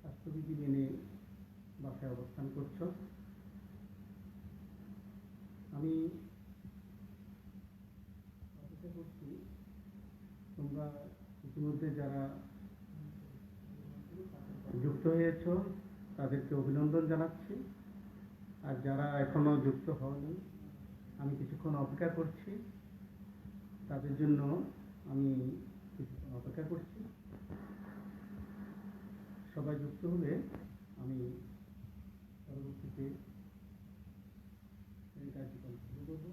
স্বাস্থ্যবিধি মেনে বাসায় অবস্থান করছো। আমি অপেক্ষা করছি তোমরা ইতিমধ্যে যারা যুক্ত হয়েছ তাদেরকে অভিনন্দন জানাচ্ছি, আর যারা এখনো যুক্ত হওনি আমি কিছুক্ষণ অপেক্ষা করছি, তাদের জন্য আমি কিছুক্ষণ অপেক্ষা করছি। সবাই যুক্ত হলে আমি পরবর্তীতে এই কার্যক্রম শুরু করব।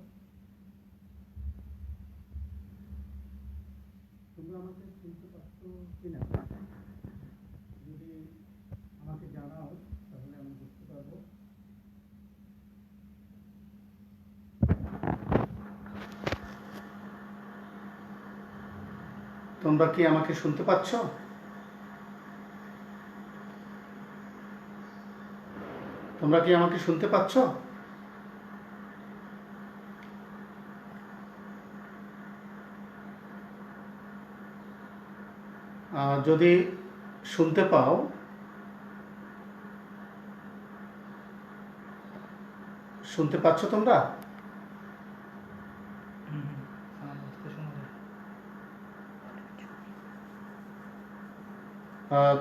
তোমরা আমাকে শুনতে পাচ্ছ কিনা যদি আমাকে জানাও তাহলে আমি বুঝতে পারবো। তোমরা কি আমাকে শুনতে পাচ্ছ? তোমরা কি আমাকে শুনতে পাচ্ছ? যদি শুনতে পাও শুনতে পাচ্ছ তোমরা?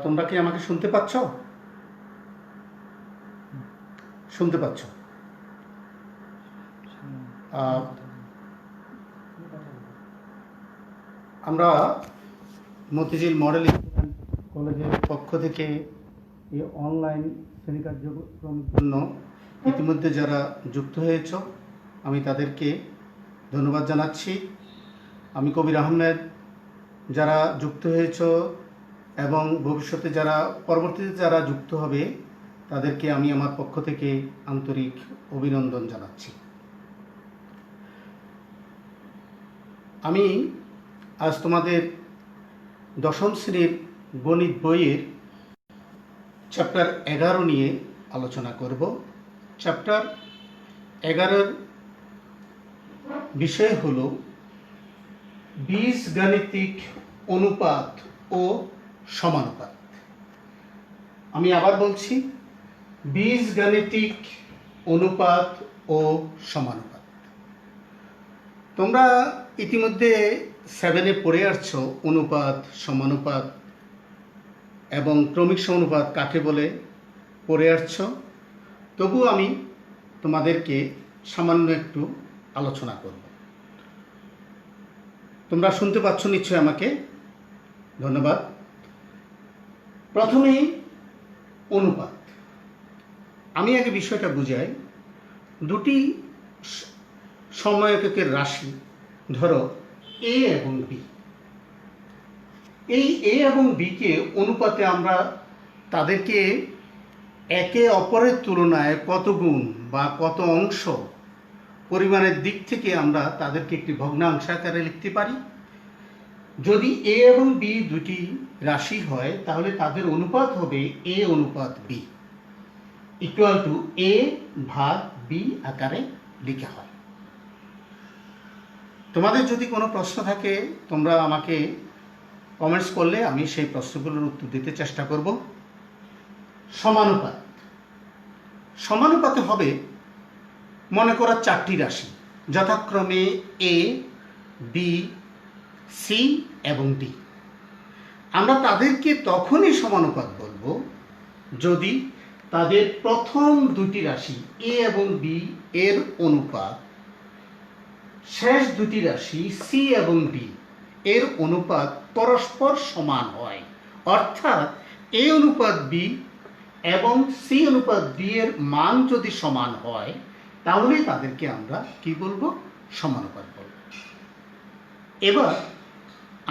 তোমরা কি আমাকে শুনতে পাচ্ছ? শুনতে পাচ্ছ? আমরা মতিঝিল মডেল কলেজের পক্ষ থেকে এই অনলাইন শ্রেণী কার্যক্রমের জন্য ইতিমধ্যে যারা যুক্ত হয়েছ আমি তাদেরকে ধন্যবাদ জানাচ্ছি। আমি কবির আহমেদ। যারা যুক্ত হয়েছ এবং ভবিষ্যতে যারা পরবর্তীতে যারা যুক্ত হবে তাদেরকে আমি আমার পক্ষ থেকে আন্তরিক অভিনন্দন জানাচ্ছি। আমি আজ তোমাদের দশম শ্রেণীর গণিত বইয়ের চ্যাপ্টার 11 নিয়ে আলোচনা করব। চ্যাপ্টার 11 বিষয় হলো বীজগাণিতিক অনুপাত ও সমানুপাত। আমি আবার বলছি, বীজগাণিতিক অনুপাত ও সমানুপাত। তোমরা ইতিমধ্যে 7-এ পড়ে আসছো অনুপাত, সমানুপাত এবং ক্রমিক সমানুপাত কাকে বলে পড়ে আসছো। তবু আমি তোমাদেরকে সামান্য একটু আলোচনা করব। তোমরা শুনতে পাচ্ছ নিশ্চয় আমাকে? ধন্যবাদ। প্রথমেই অনুপাত। আমি আগে বিষয়টা বুঝাই। দুটি সময় এককের রাশি, ধরো এ এবং বি। এই এ এবং বিকে অনুপাতে আমরা তাদেরকে একে অপরের তুলনায় কত গুণ বা কত অংশ পরিমাণের দিক থেকে আমরা তাদেরকে একটি ভগ্নাংশ আকারে লিখতে পারি। যদি এ এবং বি দুটি রাশি হয় তাহলে তাদের অনুপাত হবে এ অনুপাত বি ইকুয়াল টু এ ভাগ বি আকারে লিখা হয়। তোমাদের যদি কোনো প্রশ্ন থাকে তোমরা আমাকে কমেন্টস করলে আমি সেই প্রশ্নগুলোর উত্তর দিতে চেষ্টা করব। সমানুপাত। সমানুপাতে হবে মনে করা 4টি রাশি, যথাক্রমে এ, বি, সি এবং ডি। আমরা তাদেরকে তখনই সমানুপাত বলবো যদি তাদের প্রথম দুটি রাশি এ এবং বি এর অনুপাত শেষ দুটি রাশি সি এবং ডি এর অনুপাত পরস্পর সমান হয়। অর্থাৎ এ অনুপাত বি এবং সি অনুপাত ডি এর মান যদি সমান হয় তাহলে তাদেরকে আমরা কি বলবো? সমানুপাত বলবো। এবার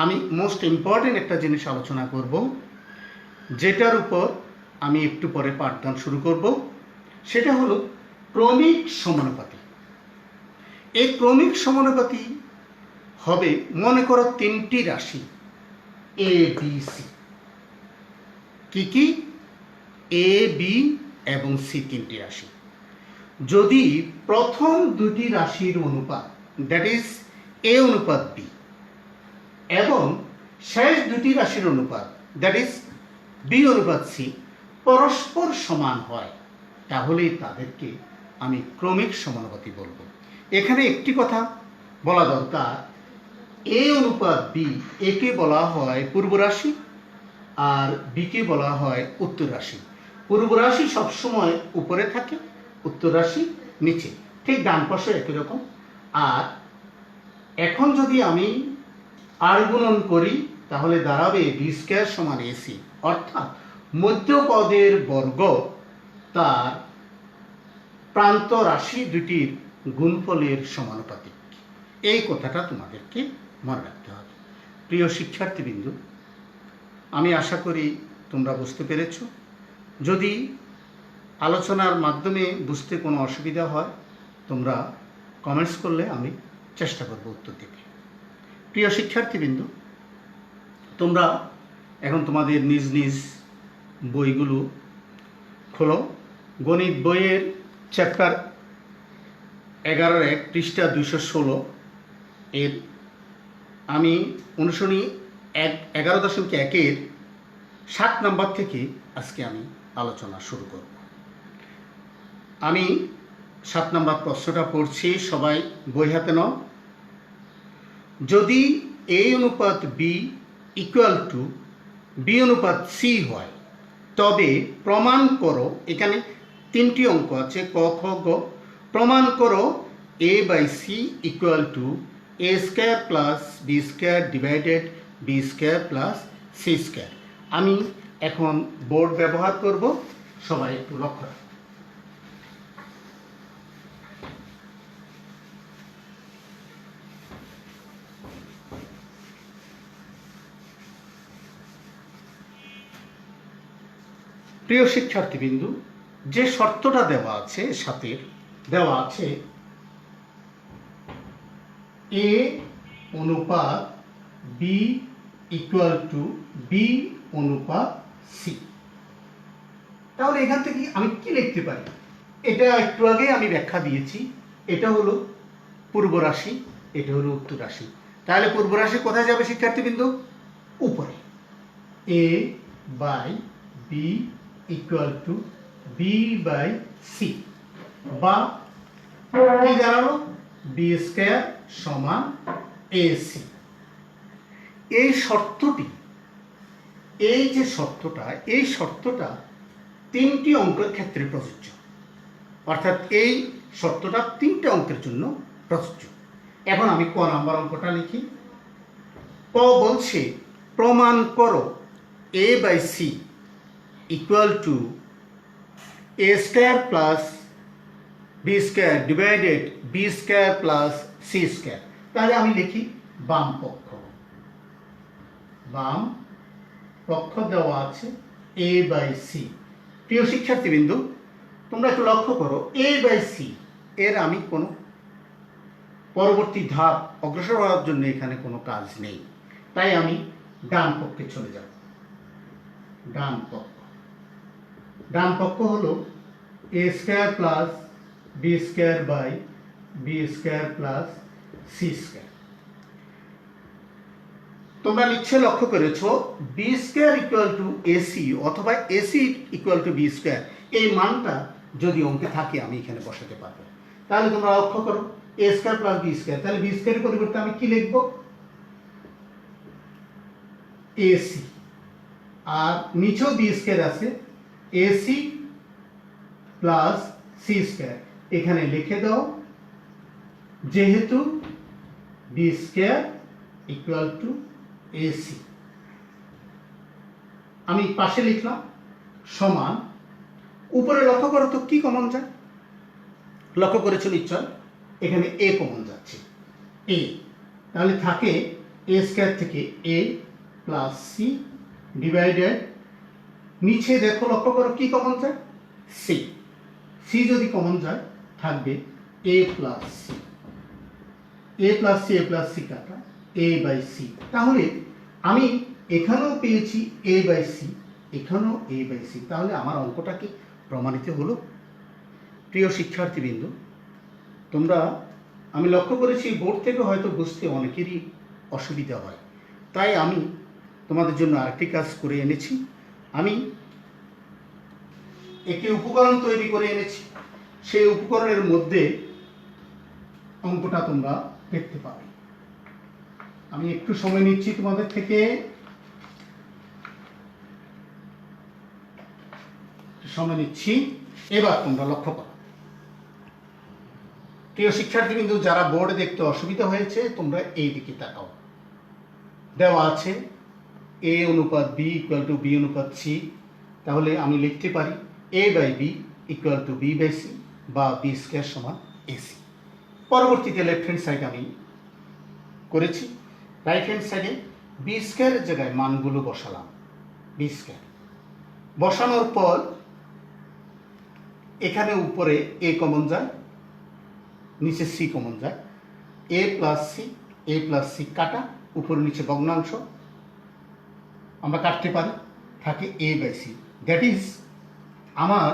আমি মোস্ট ইম্পর্টেন্ট একটা জিনিস আলোচনা করব, যেটার উপর আমি একটু পরে পাঠদান শুরু করব। সেটা হলো ক্রমিক সমানুপাতি। এই ক্রমিক সমানুপাতি হবে মনে করো 3টি রাশি এ, বি, সি। কি কি? এ, বি এবং সি 3টি রাশি। যদি প্রথম দুটি রাশির অনুপাত, দ্যাট ইজ এ অনুপাত বি, এবং শেষ দুটি রাশির অনুপাত, দ্যাট ইজ বি অনুপাত সি, পরস্পর সমান হয়, তাহলে তাদেরকে আমি ক্রমিক সমানুপাতি বলবো। এখানে একটি কথা বলা দরকার, এ অনুপাত বি, একে বলা হয় পূর্ব রাশি আর বিকে বলা হয় উত্তর রাশি। পূর্ব রাশি সবসময় উপরে থাকে, উত্তর রাশি নিচে, ঠিক ডান পাশে একই রকম। আর এখন যদি আমি আর গুণন করি তাহলে দাঁড়াবে বি স্কয়ার সমান এসি, অর্থাৎ মধ্যপদের বর্গ তার প্রান্ত রাশি দুটির গুণফলের সমানুপাতিক। এই কথাটা তোমাদেরকে মনে রাখতে হবে। প্রিয় শিক্ষার্থীবৃন্দ, আমি আশা করি তোমরা বুঝতে পেরেছ। যদি আলোচনার মাধ্যমে বুঝতে কোনো অসুবিধা হয় তোমরা কমেন্টস করলে আমি চেষ্টা করব উত্তর দিতে। প্রিয় শিক্ষার্থীবৃন্দ, তোমরা এখন তোমাদের নিজ নিজ বইগুলো খোলো। গণিত বইয়ের চ্যাপ্টার 11 পৃষ্ঠা 216 এর আমি অনুশীলনী 11.1 7 নম্বর থেকে আজকে আমি আলোচনা শুরু করব। আমি 7 নম্বর প্রশ্নটা পড়ছি, সবাই বই হাতে নাও। যদি এ অনুপাত বি ইকুয়াল টু বি অনুপাত সি হয় তবে প্রমাণ করো, এখানে 3টি অঙ্ক আছে ক খ গ, প্রমাণ করো a by c equal to a square plus b square divided b square plus c square. আমি এখন বোর্ড ব্যবহার করব, সবাই একটু লক্ষ্য রাখো। প্রিয় শিক্ষার্থীবৃন্দু, যে শর্তটা দেওয়া আছে সাথে দেওয়া আছে এ অনুপাত বি ইকুয়াল টু বি অনুপাত সি, তাহলে এখান থেকে আমি কি লিখতে পারি? এটা একটু আগে আমি ব্যাখ্যা দিয়েছি। এটা হলো পূর্ব রাশি, এটা হলো উত্তর রাশি। তাহলে পূর্ব রাশি কোথায় যাবে শিক্ষার্থীবৃন্দু? উপরে। A by b equal to b by c, বা কি দাঁড়ালো? বি স্কয়ার সমান এ সি। এই শর্তটি, এই যে শর্তটা, এই শর্তটা 3টি অঙ্কের ক্ষেত্রে প্রযোজ্য, অর্থাৎ এই শর্তটা 3টে অঙ্কের জন্য প্রযোজ্য। এখন আমি ক নাম্বার অঙ্কটা লিখি। ক বলছে প্রমাণ করো a by c equal to a square plus b square divided b square plus c square. তাহলে আমি লিখি বাম পক্ষ, বাম পক্ষ দেওয়া আছে এ বাই সি। প্রিয় শিক্ষার্থীবৃন্দু, তোমরা একটু লক্ষ্য করো, এ বাই সি এর আমি কোনো পরবর্তী ধাপ অগ্রসর হওয়ার জন্য এখানে কোনো কাজ নেই, তাই আমি ডান পক্ষে চলে যাব। ডান পক্ষ, ডান পক্ষ হলো a square plus b square by b square plus c square. তোমরা নিচ্ছে লক্ষ্য করেছ b square equal to a c অথবা a c equal to b square, এই মানটা যদি অঙ্কে থাকে আমি এখানে বসাতে পারবো। তাহলে তোমরা লক্ষ্য করো a square plus b square, তাহলে বি স্কয়ারের পরিবর্তে আমি কি লিখব? এসি। আর নিচেও বি স্কয়ার আছে, এসি প্লাস সি স্কয়ার। এখানে লিখে দাও, যেহেতু b square equal to a c, আমি পাশে লিখলাম সমান। উপরে লক্ষ্য করো তো কি কমন যায়? লক্ষ্য করেছো নিশ্চয়, এখানে এ কমন যাচ্ছে, এ। তাহলে থাকে এ স্কয়ার থেকে এ প্লাস সি ডিভাইডেড, নিচে দেখো লক্ষ্য করো কি কমন যায়? সি। সি যদি কমন যায় থাকবে এ প্লাস সি, এ প্লাস সি, এ প্লাস সি কাটা এ বাই সি। তাহলে আমি এখানেও পেয়েছি এ বাই সি, এখানেও এ বাই সি। তাহলে আমার অঙ্কটা কি প্রমাণিত হলো? প্রিয় শিক্ষার্থীবৃন্দ, তোমরা, আমি লক্ষ্য করেছি বোর্ড থেকে হয়তো বুঝতে অনেকেরই অসুবিধা হয়, তাই আমি তোমাদের জন্য আরেকটি কাজ করে এনেছি। আমি একটি উপকরণ তৈরি করে এনেছি, সেই উপকরণের মধ্যে অঙ্কটা তোমরা দেখতে পাবে। আমি একটু সময় নিচ্ছি তোমাদের থেকে, সময় নিচ্ছি। এবার তোমরা লক্ষ্য করো। প্রিয় শিক্ষার্থীবৃন্দ, যারা বোর্ডে দেখতে অসুবিধা হয়েছে তোমরা এই দিকে তাকাও। দেওয়া আছে a অনুপাত b ইকুয়াল টু b অনুপাত c। তাহলে আমি লিখতে পারি a by b equal to b by c বা b স্কয়ার সমান ac। পরবর্তীতে লেফট হ্যান্ড সাইড আমি করেছি। রাইট হ্যান্ড সাইডে b স্কয়ারের জায়গায় মানগুলো বসালাম। b স্কয়ার বসানোর পর এখানে উপরে a কমন যায়, নিচে c কমন যায়। a প্লাস c কাটা, উপরে নিচে ভগ্নাংশ আমরা কাটতে পারি, থাকে a by c। That is আমার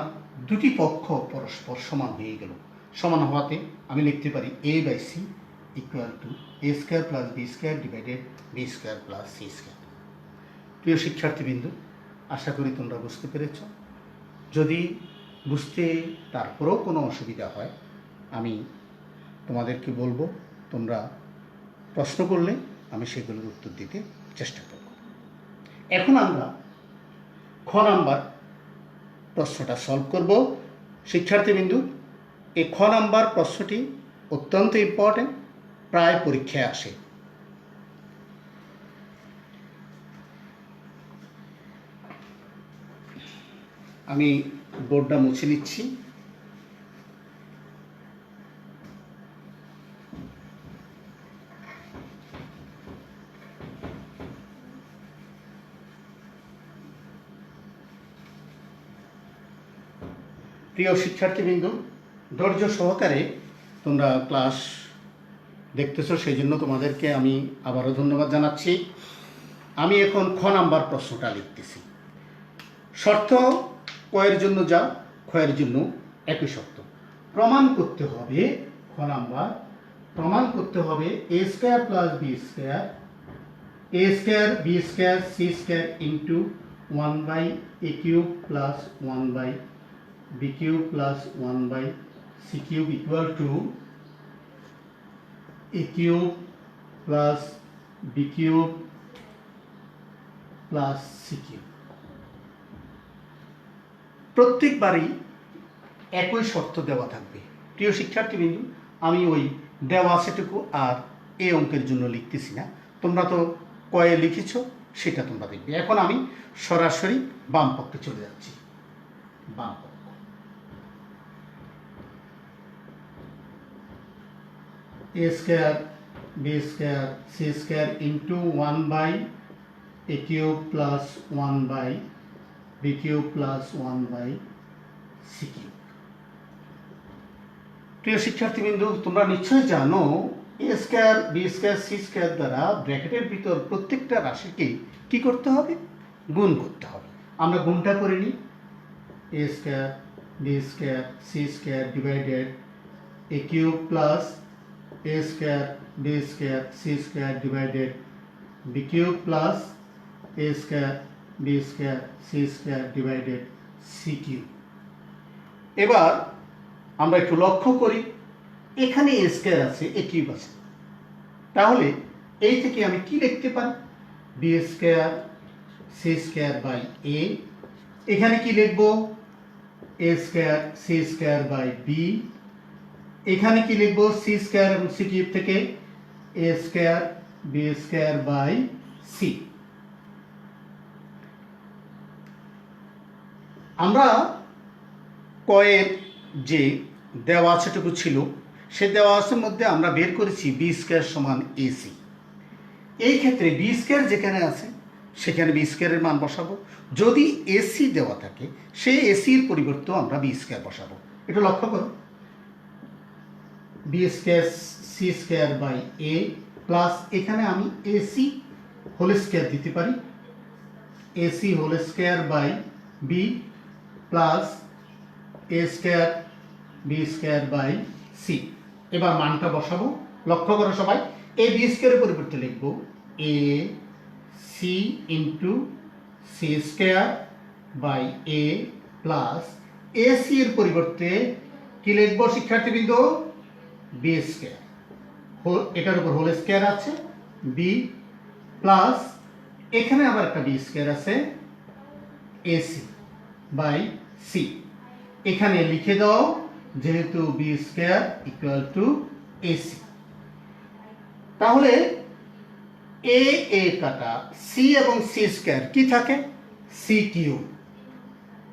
দুটি পক্ষ পরস্পর সমান হয়ে গেল। সমান হওয়াতে আমি লিখতে পারি a by c equal to a square plus b square divided b square plus c square. প্রিয় শিক্ষার্থীবৃন্দ, আশা করি তোমরা বুঝতে পেরেছ। যদি বুঝতে তারপরেও কোনো অসুবিধা হয় আমি তোমাদেরকে বলবো, তোমরা প্রশ্ন করলে আমি সেগুলোর উত্তর দিতে চেষ্টা করব। এখন আমরা খ নাম্বার প্রশ্নটা সলভ করব। শিক্ষার্থীবৃন্দু, এই খ নাম্বার প্রশ্নটি অত্যন্ত ইম্পর্টেন্ট, প্রায় পরীক্ষায় আসে। আমি বোর্ডটা মুছে নিচ্ছি। প্রিয় শিক্ষার্থীবৃন্দ, ধৈর্য সহকারে তোমরা ক্লাস দেখতেছো, সেই জন্য তোমাদেরকে আমি আবারও ধন্যবাদ জানাচ্ছি। আমি এখন খ নাম্বার প্রশ্নটা লিখতেছি। শর্ত কয়ের জন্য যা, ক্ষয়ের জন্য একই শর্ত। প্রমাণ করতে হবে, খ নাম্বার প্রমাণ করতে হবে a square plus b square, a square b square c square into 1 by a cube plus 1 by b cube plus 1 by c cube equal to a cube plus b cube plus c cube. প্রত্যেকবারই একই শর্ত দেওয়া থাকবে। প্রিয় শিক্ষার্থীবৃন্দ, আমি ওই দেওয়া সেটুকু আর এই অঙ্কের জন্য লিখতেছি না, তোমরা তো কয়ে লিখেছ সেটা তোমরা দেখবে। এখন আমি সরাসরি বাম পক্ষে চলে যাচ্ছি। বাম পক্ষ, a square b square c square into 1 by a cube plus 1 by b cube plus 1 by c cube. প্রিয় শিক্ষার্থীবৃন্দ, তোমরা নিশ্চয়ই জানো a square b square c square দ্বারা ব্র্যাকেটের ভিতর প্রত্যেকটা রাশিকে কি করতে হবে? গুণ করতে হবে। আমরা গুণটা করে নিই। a square b square c square divided a cube plus a square b square c square divided b cube plus a square b square c square divided c cube. এবার আমরা একটু লক্ষ্য করি, এখানে a স্কয়ার আছে, a cube আছে, তাহলে এই থেকে আমি কি লিখতে পারি? b square c square by a। এখানে কি লিখব? a square c square by b। এখানে কি লিখব? c স্কয়ার এবং c কিউব থেকে a square b square by c। আমরা কয়ের যে দেওয়া আছেটুকু ছিল, সে দেওয়া আছের মধ্যে আমরা বের করেছি b স্কয়ার সমান ac। এই ক্ষেত্রে b স্কয়ার যেখানে আছে সেখানে b স্কয়ারের মান বসাবো। যদি ac দেওয়া থাকে সেই ac এর পরিবর্তেও আমরা b স্কয়ার বসাবো। এটা লক্ষ্য করো, b square c square by a plus এখানে আমি ac হোল স্কয়ার দিতে পারি, ac whole square by b plus a square b B square by C. এবার মানটা বসাবো। লক্ষ্য করো সবাই, এ বি স্কোয়ারের পরিবর্তে লিখবো A C into C square by A plus A C এর পরিবর্তে কি লিখবো শিক্ষার্থীবৃন্দ? বি স্কোয়ার, এটার উপর হোল স্কোয়ার আছে, বি প্লাস এখানে আবার একটা বি স্কোয়ার আছে এসি বাই সি। এখানে লিখে দাও যেহেতু B square equal to AC. তাহলে এ এ কাটা, সি এবং সি স্কোয়ার কি থাকে? C cube.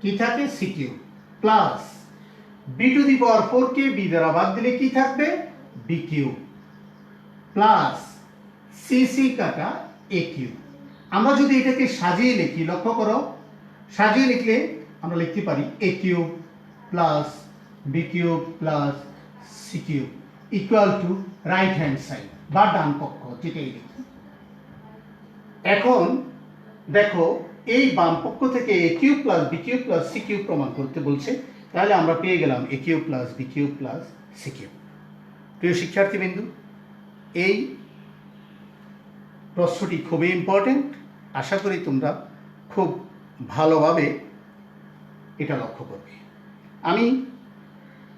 কি থাকে? C cube plus B to the power 4 কে বি দ্বারা বাদ দিলে কি থাকবে? B cube plus C C কাটা এ কিউব। আমরা যদি এটাকে সাজিয়ে লিখি, লক্ষ্য করো, সাজিয়ে লিখলে আমরা লিখতে পারি a cube plus b cube plus c cube equal to right hand side বা ডান পক্ষ, যেটাই লিখি। এখন দেখো, এই বাম পক্ষ থেকে a cube plus b cube plus c cube প্রমাণ করতে বলছে, তাহলে আমরা পেয়ে গেলাম a cube plus b cube plus c cube. প্রিয় শিক্ষার্থীবৃন্দু, এই প্রশ্নটি খুবই ইম্পর্টেন্ট। আশা করি তোমরা খুব ভালোভাবে এটা লক্ষ্য করবে। আমি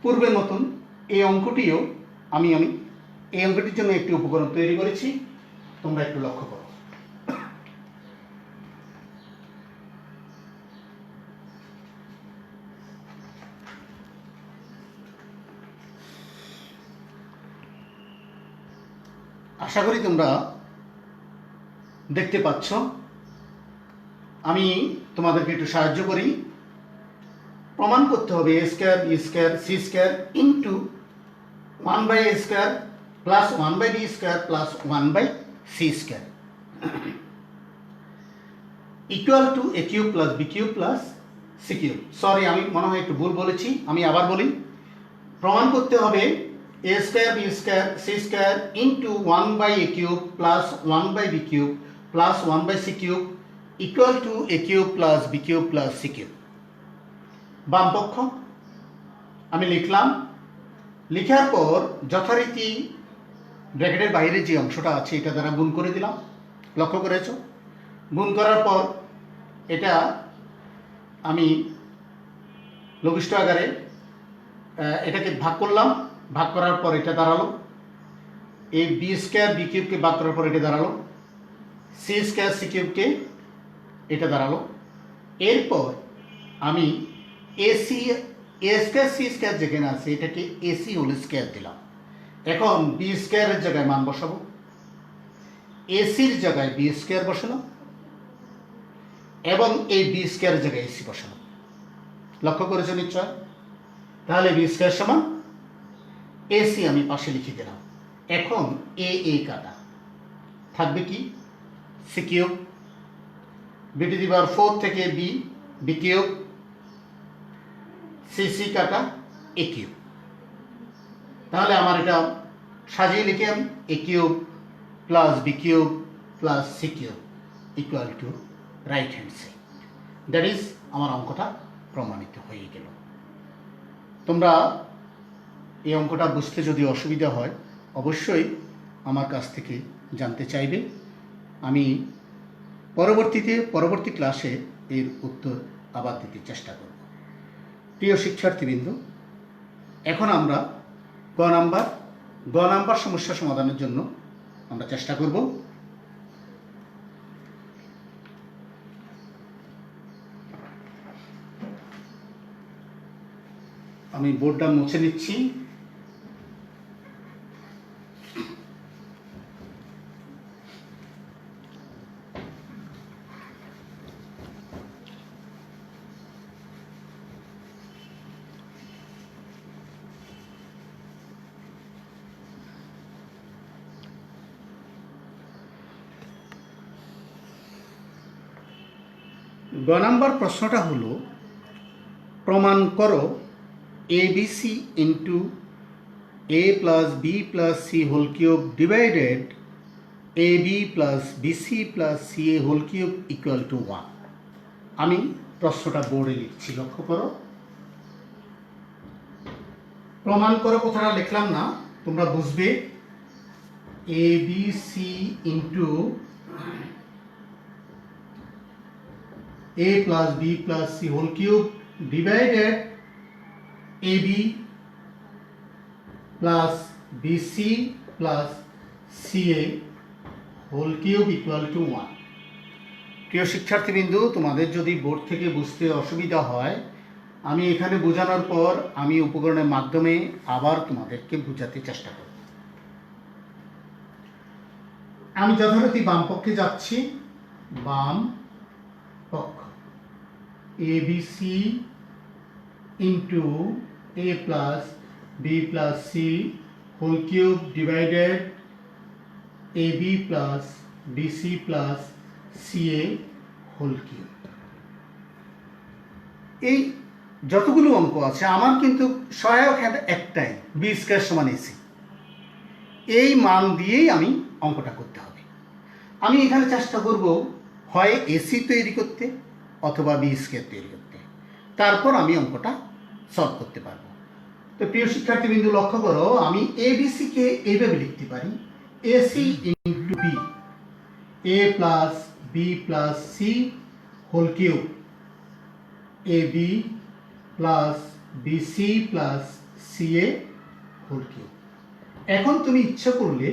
পূর্বের মতন এই অঙ্কটিও আমি এই অঙ্কটির জন্য একটি উপকরণ তৈরি করেছি, তোমরা একটু লক্ষ্য করো। আশা করি তোমরা দেখতে পাচ্ছ। আমি তোমাদেরকে একটু সাহায্য করি। প্রমাণ করতে হবে a square b square c square into 1 by a square plus 1 by b square plus 1 by c square equal to a cube plus b cube plus c cube. Sorry, আমি মনে হয় একটু ভুল বলেছি, আমি আবার বলি। প্রমাণ করতে হবে a square b square c square into 1 by a cube plus 1 by b cube plus 1 by c cube equal to a cube plus b cube plus c cube. বাম পক্ষ আমি লিখলাম, লিখার পর যথারীতি ব্র্যাকেটের বাইরে যে অংশটা আছে এটা দ্বারা গুণ করে দিলাম। লক্ষ্য করেছ? গুণ করার পর এটা আমি লঘিষ্ঠ আকারে এটাকে ভাগ করলাম। ভাগ করার পর এটা দাঁড়ালো এই বি স্কোয়ার বি কিউবকে ভাগ করার পর এটা দাঁড়ালো সি স্কোয়ার সি কিউবকে, এটা দাঁড়ালো। এরপর আমি এসি এ স্কোয়ার সি স্কোয়ার যেখানে আছে এটাকে এসি হোল স্কোয়ার দিলাম। এখন বি স্কোয়ারের জায়গায় মান বসাবো, এসির জায়গায় বি স্কোয়ার বসালাম এবং এই বি স্কোয়ারের জায়গায় এসি বসালাম। লক্ষ্য করেছো নিশ্চয়? তাহলে বি স্কোয়ার সমান এসি আমি পাশে লিখে দিলাম। এখন এ এ কাটা থাকবে কি? C cube, b to the power 4 থেকে b b cube, c C কাটা এ কিউব। তাহলে আমার এটা সাজিয়ে লিখে আমি a cube plus b cube plus c cube equal to right hand side. That is আমার অঙ্কটা প্রমাণিত হয়ে গেল। তোমরা এই অঙ্কটা বুঝতে যদি অসুবিধা হয় অবশ্যই আমার কাছ থেকে জানতে চাইবে। আমি পরবর্তী ক্লাসে এর উত্তর আবার দিতে চেষ্টা করব। প্রিয় শিক্ষার্থীবৃন্দ, এখন আমরা গ নাম্বার সমস্যা সমাধানের জন্য আমরা চেষ্টা করব। আমি বোর্ডটা মুছে নিচ্ছি। গ নাম্বার প্রশ্নটা হলো, প্রমাণ করো ABC into A plus B plus C whole cube divided AB plus BC plus C A whole cube equal to 1। আমি প্রশ্নটা বোর্ডে লিখছি, লক্ষ্য করো। প্রমাণ করো কথাটা লিখলাম না, তোমরা বুঝবে। A b c into a plus b plus c whole cube divided ab plus bc plus ca whole cube equal to 1। প্রিয় শিক্ষার্থীবৃন্দু, তোমাদের যদি বোর্ড থেকে বুঝতে অসুবিধা হয়, আমি এখানে বোঝানোর পর আমি উপকরণের মাধ্যমে আবার তোমাদেরকে বোঝাতে চেষ্টা করব। আমি যথারীতি বাম পক্ষে যাচ্ছি, বাম পক্ষ ABC into a plus b plus c whole cube divided ab plus bc plus ca whole cube। এই যতগুলো অঙ্ক আছে আমার কিন্তু সহায়ক একটাই, বি স্কয়ার সমান এসি। এই মান দিয়েই আমি অঙ্কটা করতে হবে। আমি এখানে চেষ্টা করব হয় এসি তৈরি করতে অথবা বি স্কয়ার তৈরি করতে, তারপর আমি অঙ্কটা সলভ করতে পারবো। তো প্রিয় শিক্ষার্থীবৃন্দু লক্ষ্য করো, আমি এবিসি কে এইভাবে লিখতে পারি, a c into b, a plus B plus C whole cube, a b plus BC plus c a whole cube. এখন তুমি ইচ্ছা করলে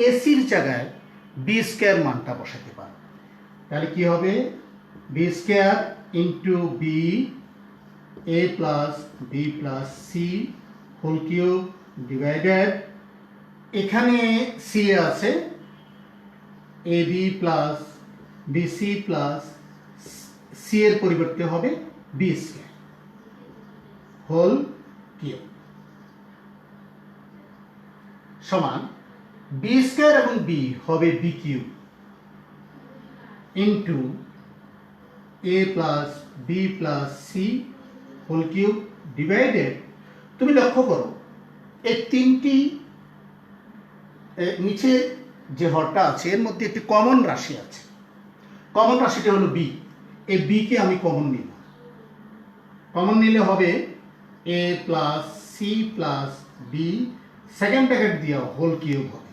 এসির জায়গায় বি স্কয়ার মানটা বসাতে পারো। তাহলে কি হবে, b square into b a plus B plus C whole cube divided, এখানে সি আছে, a b plus BC plus c এর পরিবর্তে হবে বি স্কয়ার হোল কিউব সমান বি স্কয়ার এবং বি হবে বি কিউব ইন্টু এ plus B plus C whole cube divided. তুমি লক্ষ্য করো এই তিনটি নিচে যে হরটা আছে এর মধ্যে একটি কমন রাশি আছে, কমন রাশিটা হলো বি। এই বি কে আমি কমন নিব, কমন নিলে হবে a plus c plus b, second bracket দিয়ে হোল কিউব হবে।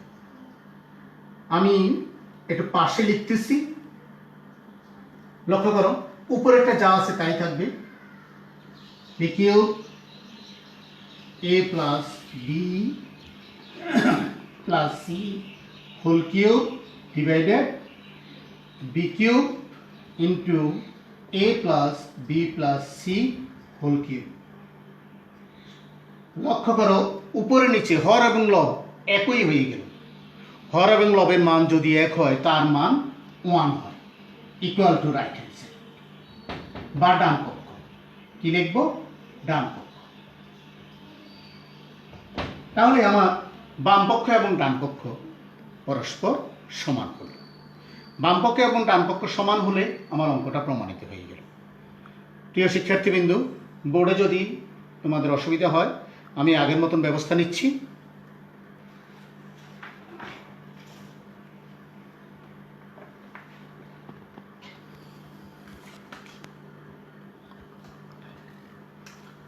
আমি একটু পাশে লিখতেছি, লক্ষ্য করো উপরেরটা যা আছে তাই থাকবে, B cube a plus B plus C whole cube divided b cube into A plus B plus C whole cube. লক্ষ্য করো উপরে নিচে হর এবং লব একই হয়ে গেল। হর এবং লবের মান যদি এক হয় তার মান 1 হয়, equal to right hand side বা ডান পক্ষ। কি লিখব, ডান পক্ষ। তাহলে আমার বাম পক্ষ এবং ডান পক্ষ পরস্পর সমান হলো। বাম পক্ষ এবং ডান পক্ষ সমান হলে আমার অঙ্কটা প্রমাণিত হয়ে গেল। প্রিয় শিক্ষার্থীবৃন্দু, বোর্ডে যদি তোমাদের অসুবিধা হয় আমি আগের মতন ব্যবস্থা নিচ্ছি।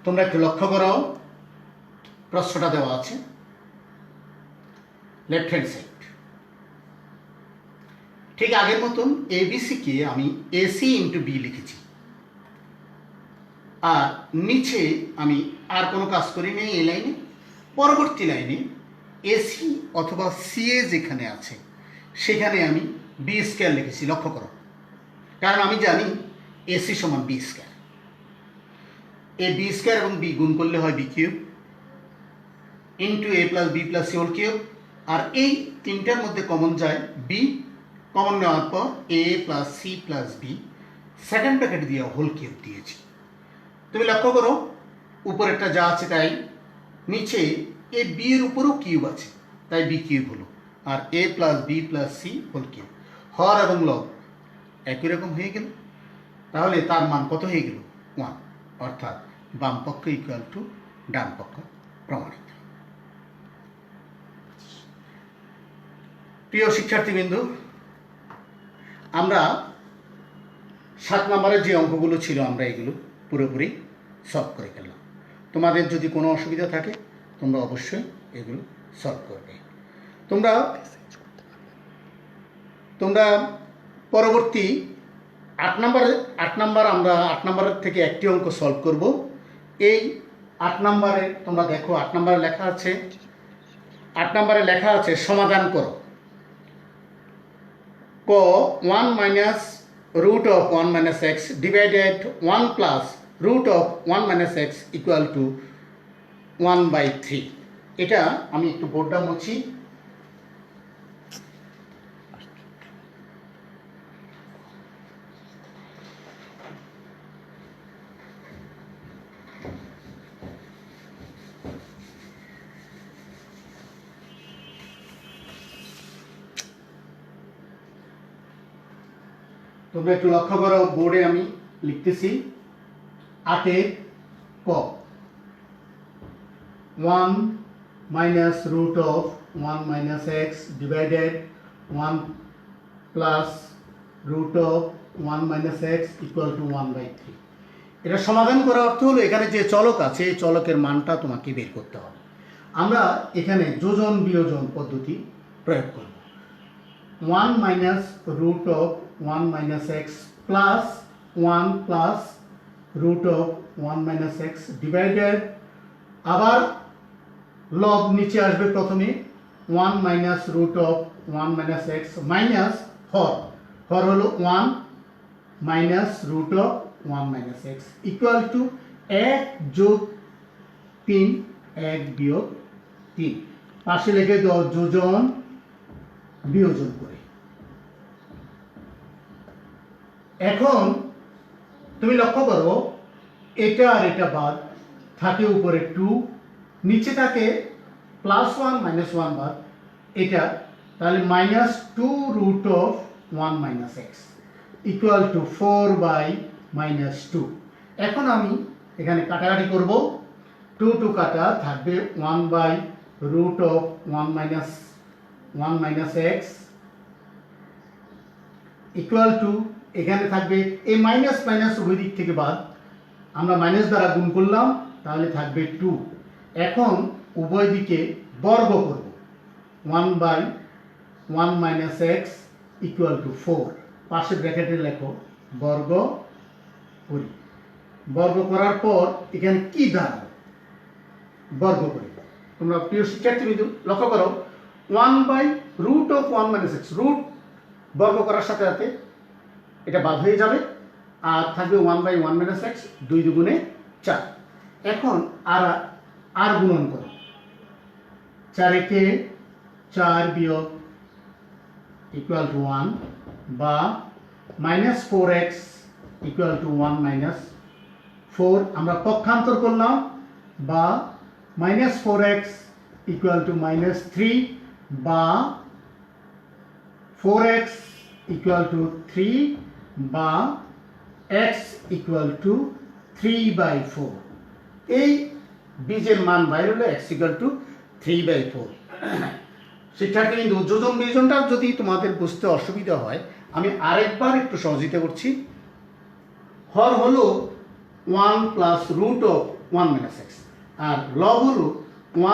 তোমরা একটু লক্ষ্য করো, প্রশ্নটা দেওয়া আছে লেফট হ্যান্ড সাইড। ঠিক আগের মতন এবিসি কে আমি এসি ইন্টু বি লিখেছি, আর নিচে আমি আর কোনো কাজ করি নেই। এই লাইনে পরবর্তী লাইনে এসি অথবা সিএ যেখানে আছে সেখানে আমি বি স্কয়ার লিখেছি। লক্ষ্য করো, কারণ আমি জানি এসি সমান b square. A b square এবং বি গুণ করলে হয় বি কিউব ইন্টু এ plus B plus C whole cube. আর এই তিনটার মধ্যে কমন যায় বি, কমন নেওয়ার পর a plus c plus b, second bracket দিয়ে হোল কিউব দিয়েছি। তুমি লক্ষ্য করো উপরেরটা যা আছে তাই, নিচে এ বি এর উপরেও কিউব আছে তাই বি কিউব হলো, আর a plus B plus C whole cube. হর এবং লব একই রকম হয়ে গেল, তাহলে তার মান কত হয়ে গেল, 1। অর্থাৎ বাম পক্ষ ইকুয়াল টু ডান পক্ষ প্রমাণিত। প্রিয় শিক্ষার্থীবৃন্দু, আমরা 7 নম্বরের যে অঙ্কগুলো ছিল আমরা এগুলো পুরোপুরি সলভ করে ফেললাম। তোমাদের যদি কোনো অসুবিধা থাকে তোমরা অবশ্যই এগুলো সলভ করবে। তোমরা পরবর্তী 8 নাম্বার আমরা 8 নাম্বারের থেকে একটি অঙ্ক সলভ করব। এই 8 নাম্বারে তোমরা দেখো 8 নাম্বারে লেখা আছে সমাধান করো। ক 1 minus root of 1 minus x divided 1 plus root of 1 minus x equal to 1/3। এটা আমি একটু বোর্ডটা মুছি। তোমরা একটু লক্ষ্য করো, বোর্ডে আমি লিখতেছি 8 ক 1 minus root of 1 minus x divided 1 plus root of 1 minus x equal to 1/3। এটা সমাধান করার অর্থ হলো এখানে যে চলক আছে এই চলকের মানটা তোমাকে বের করতে হবে। আমরা এখানে যোজন বিয়োজন পদ্ধতি প্রয়োগ করব। 1 minus root of 1 minus x plus 1 plus root of 1 minus x divided, আবার লব নিচে আসবে প্রথমে 1 minus root of 1 minus x minus হর হলো 1 minus root of 1 minus x equal to 1 যোগ 3 1 বিয়োগ 3। পাশে লিখে দাও যোজন বিয়োজন করে। এখন তুমি লক্ষ্য করো এটা আর এটা বাদ থাকে, উপরে 2 নিচে থাকে +1 -1 বাদ এটা, তাহলে -2 root of 1 minus x equal to 4/-2। এখন আমি এখানে কাটাকাটি করব। 2 কাটা থাকবে 1/রুট of 1 minus x equal to, এখানে থাকবে এই মাইনাস মাইনাস উভয় দিক থেকে বাদ, আমরা মাইনাস দ্বারা গুণ করলাম তাহলে থাকবে 2। এখন উভয় দিকে বর্গ করব। 1/1 মাইনাস এক্স ইকুয়াল টু 4, পাশে ব্র্যাকেটে লেখো বর্গ করি। বর্গ করার পর এখানে কি দাঁড়াবে বর্গ করি। তোমরা প্রিয় শিক্ষার্থীবৃন্দ লক্ষ্য করো 1/রুট অফ 1 মাইনাস এক্স, রুট বর্গ করার সাথে সাথে এটা বাদ হয়ে যাবে আর থাকবে 1/1 মাইনাস এক্স, 2 দুগুণে 4। এখন আর গুণন করো, 4 কে 4 বিয়োগ ইকুয়াল টু 1 বা -4x ইকুয়াল টু 1 মাইনাস 4। আমরা পক্ষান্তর করলাম বা -4x ইকুয়াল টু -3 বা 4x ইকুয়াল টু 3 বা x ইকুয়াল টু 3/4। এই বীজের মান বাইরে হলো x ইকুয়াল টু 3/4। শিক্ষার্থী কিন্তু যোজন বিয়োজনটা যদি তোমাদের বুঝতে অসুবিধা হয় আমি আরেকবার একটু সহযোগিতা করছি। হর হলো 1 plus root of 1 minus x আর লব হলো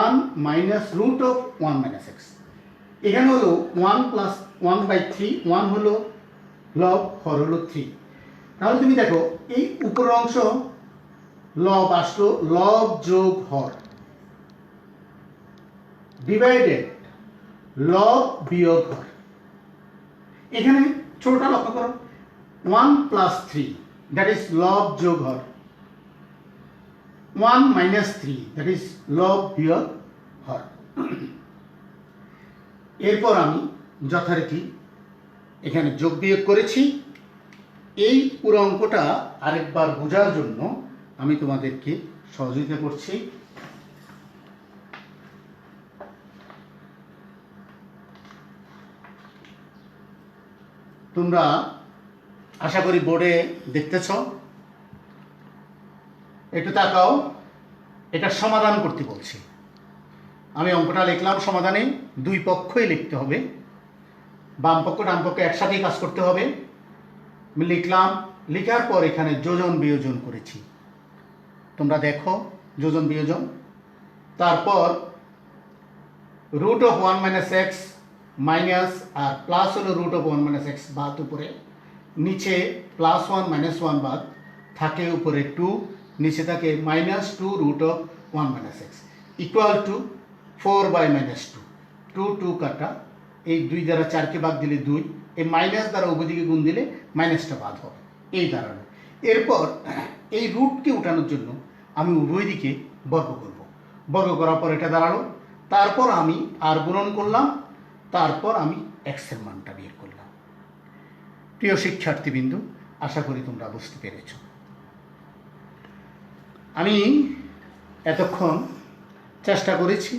1 minus root of 1 minus x. এখানে হলো 1 প্লাস 1/3, 1 হলো লব, হর হলো 3। তাহলে তুমি দেখো এই উপরের অংশ লব আসলো, লব যোগ হর ডিভাইডেড লব বিয়োগ হর। এখানে ছোটটা লক্ষ্য করো 1 প্লাস 3 দ্যাট ইজ লব যোগ হর, 1 মাইনাস 3 দ্যাট ইজ লব বিয়োগ হর। এরপর আমি যথারীতি এখানে যোগ বিয়োগ করেছি। এই পুরো অঙ্কটা আরেকবার বোঝার জন্য আমি তোমাদেরকে সহযোগিতা করছি। তোমরা আশা করি বোর্ডে দেখতেছ, একটু তাকাও, এটা সমাধান করতে বলছি। আমি অঙ্কটা লিখলাম, সমাধানে দুই পক্ষই লিখতে হবে, বাম পক্ষ ডান পক্ষ একসাথেই কাজ করতে হবে। লিখলাম, লেখার পর এখানে যোজন বিয়োজন করেছি। তোমরা দেখো যোজন বিয়োজন। তারপর root of 1 minus x minus আর প্লাস হলো রুট অফ 1 মাইনাস এক্স বাদ উপরে, নিচে প্লাস 1 মাইনাস 1 বাদ থাকে উপরে 2, নিচে থাকে minus 2 root of 1 minus x equal to 4 by minus 2, 2 2 কাটা, এই 2 দ্বারা 4কে বাদ দিলে 2, এই মাইনাস দ্বারা উভয়দিকে গুণ দিলে মাইনাসটা বাদ হবে, এই দাঁড়ানো। এরপর এই রুটকে উঠানোর জন্য আমি উভয় দিকে বর্গ করব, বর্গ করার পর এটা দাঁড়ালো। তারপর আমি আর গুণন করলাম, তারপর আমি এক্সের মানটা বের করলাম। প্রিয় শিক্ষার্থীবৃন্দ, আশা করি তোমরা বুঝতে পেরেছ। আমি এতক্ষণ চেষ্টা করেছি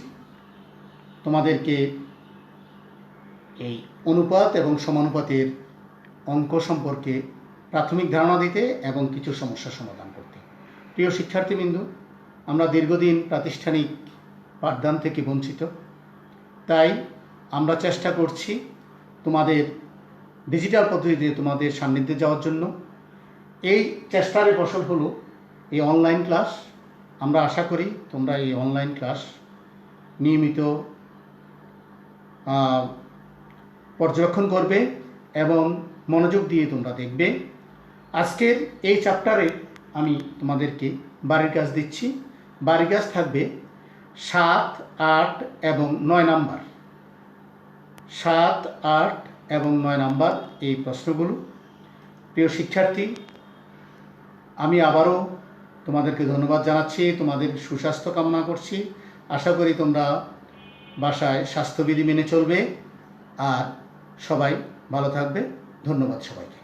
তোমাদেরকে এই অনুপাত এবং সমানুপাতের অঙ্ক সম্পর্কে প্রাথমিক ধারণা দিতে এবং কিছু সমস্যার সমাধান করতে। প্রিয় শিক্ষার্থীবৃন্দ, আমরা দীর্ঘদিন প্রাতিষ্ঠানিক পাঠদান থেকে বঞ্চিত, তাই আমরা চেষ্টা করছি তোমাদের ডিজিটাল পদ্ধতিতে তোমাদের সান্নিধ্যে যাওয়ার জন্য। এই চেষ্টার ফসল হলো এই অনলাইন ক্লাস। আমরা আশা করি তোমরা এই অনলাইন ক্লাস নিয়মিত পর্যবেক্ষণ করবে এবং মনোযোগ দিয়ে তোমরা দেখবে। আজকের এই চ্যাপ্টারে আমি তোমাদেরকে বাড়ির কাজ দিচ্ছি। বাড়ির কাজ থাকবে 7, 8 এবং 9 নাম্বার, 7, 8 এবং 9 নাম্বার এই প্রশ্নগুলো। প্রিয় শিক্ষার্থী, আমি আবারও তোমাদেরকে ধন্যবাদ জানাচ্ছি, তোমাদের সুস্বাস্থ্য কামনা করছি। আশা করি তোমরা বাসায় স্বাস্থ্যবিধি মেনে চলবে আর সবাই ভালো থাকবে। ধন্যবাদ সবাইকে।